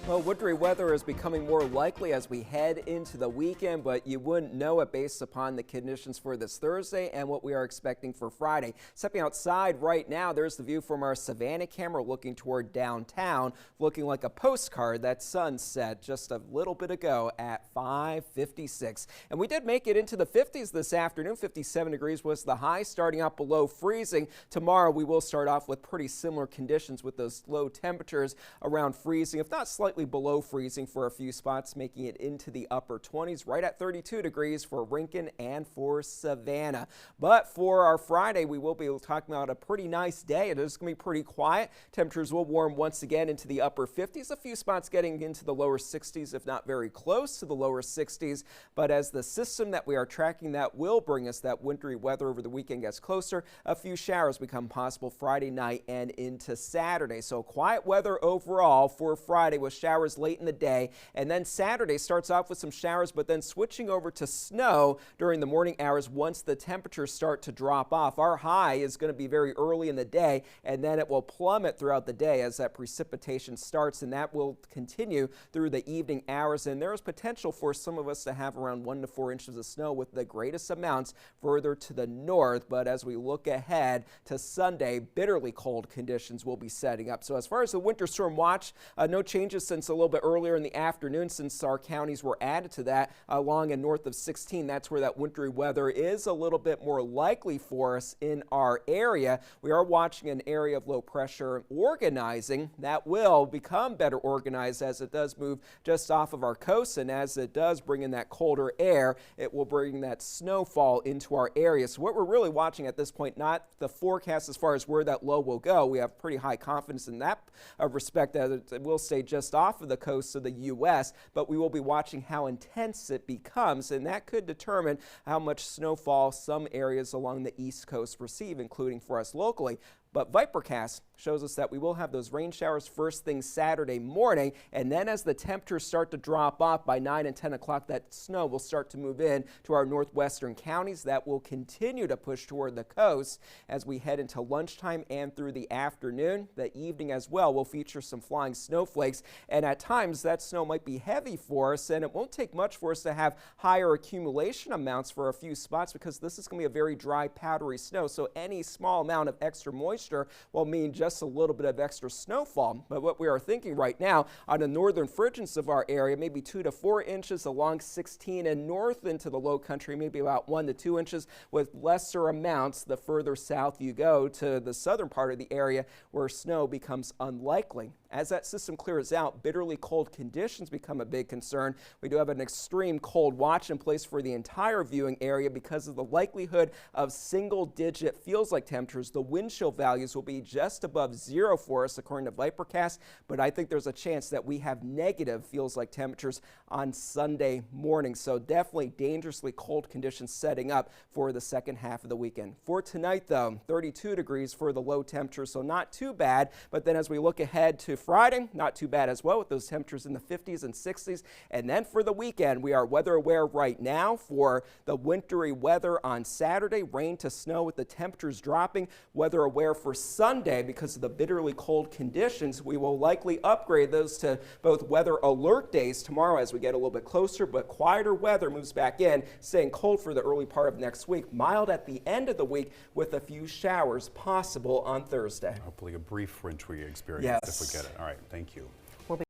Well, wintry weather is becoming more likely as we head into the weekend, but you wouldn't know it based upon the conditions for this Thursday and what we are expecting for Friday. Stepping outside right now, there's the view from our Savannah camera looking toward downtown, looking like a postcard. That sunset just a little bit ago at 5:56. And we did make it into the 50s this afternoon. 57 degrees was the high, starting out below freezing. Tomorrow we will start off with pretty similar conditions with those low temperatures around freezing, if not slightly below freezing for a few spots, making it into the upper 20s, right at 32 degrees for Rincon and for Savannah. But for our Friday, we will be talking about a pretty nice day. It is going to be pretty quiet. Temperatures will warm once again into the upper 50s, a few spots getting into the lower 60s, if not very close to the lower 60s. But as the system that we are tracking that will bring us that wintry weather over the weekend gets closer, a few showers become possible Friday night and into Saturday. So quiet weather overall for Friday with showers late in the day, and then Saturday starts off with some showers, but then switching over to snow during the morning hours once the temperatures start to drop off. Our high is going to be very early in the day, and then it will plummet throughout the day as that precipitation starts, and that will continue through the evening hours. And there is potential for some of us to have around 1 to 4 inches of snow, with the greatest amounts further to the north. But as we look ahead to Sunday, bitterly cold conditions will be setting up. So as far as the winter storm watch, no changes since a little bit earlier in the afternoon, since our counties were added to that along and north of 16. That's where that wintry weather is a little bit more likely for us in our area. We are watching an area of low pressure organizing that will become better organized as it does move just off of our coast, and as it does bring in that colder air, it will bring that snowfall into our area. So what we're really watching at this point, not the forecast as far as where that low will go. We have pretty high confidence in that respect that it will stay just off of the coast of the U.S., but we will be watching how intense it becomes, and that could determine how much snowfall some areas along the East Coast receive, including for us locally. But Vipercast shows us that we will have those rain showers first thing Saturday morning, and then as the temperatures start to drop off by 9 and 10 o'clock, that snow will start to move in to our northwestern counties. That will continue to push toward the coast as we head into lunchtime and through the afternoon. The evening as well will feature some flying snowflakes, and at times that snow might be heavy for us, and it won't take much for us to have higher accumulation amounts for a few spots, because this is going to be a very dry, powdery snow. So any small amount of extra moisture will mean just a little bit of extra snowfall. But what we are thinking right now on the northern fringes of our area, maybe 2 to 4 inches along 16 and north into the low country, maybe about 1 to 2 inches, with lesser amounts the further south you go to the southern part of the area where snow becomes unlikely. As that system clears out, bitterly cold conditions become a big concern. We do have an extreme cold watch in place for the entire viewing area because of the likelihood of single-digit feels-like temperatures. The wind chill values will be just above zero for us according to Vipercast, but I think there's a chance that we have negative feels-like temperatures on Sunday morning. So definitely dangerously cold conditions setting up for the second half of the weekend. For tonight, though, 32 degrees for the low temperature, so not too bad. But then as we look ahead to Friday, not too bad as well, with those temperatures in the 50s and 60s. And then for the weekend, we are weather aware right now for the wintry weather on Saturday, rain to snow with the temperatures dropping. Weather aware for Sunday because of the bitterly cold conditions. We will likely upgrade those to both weather alert days tomorrow as we get a little bit closer, but quieter weather moves back in, staying cold for the early part of next week. Mild at the end of the week with a few showers possible on Thursday. Hopefully a brief wintry experience if we get it. All right, thank you.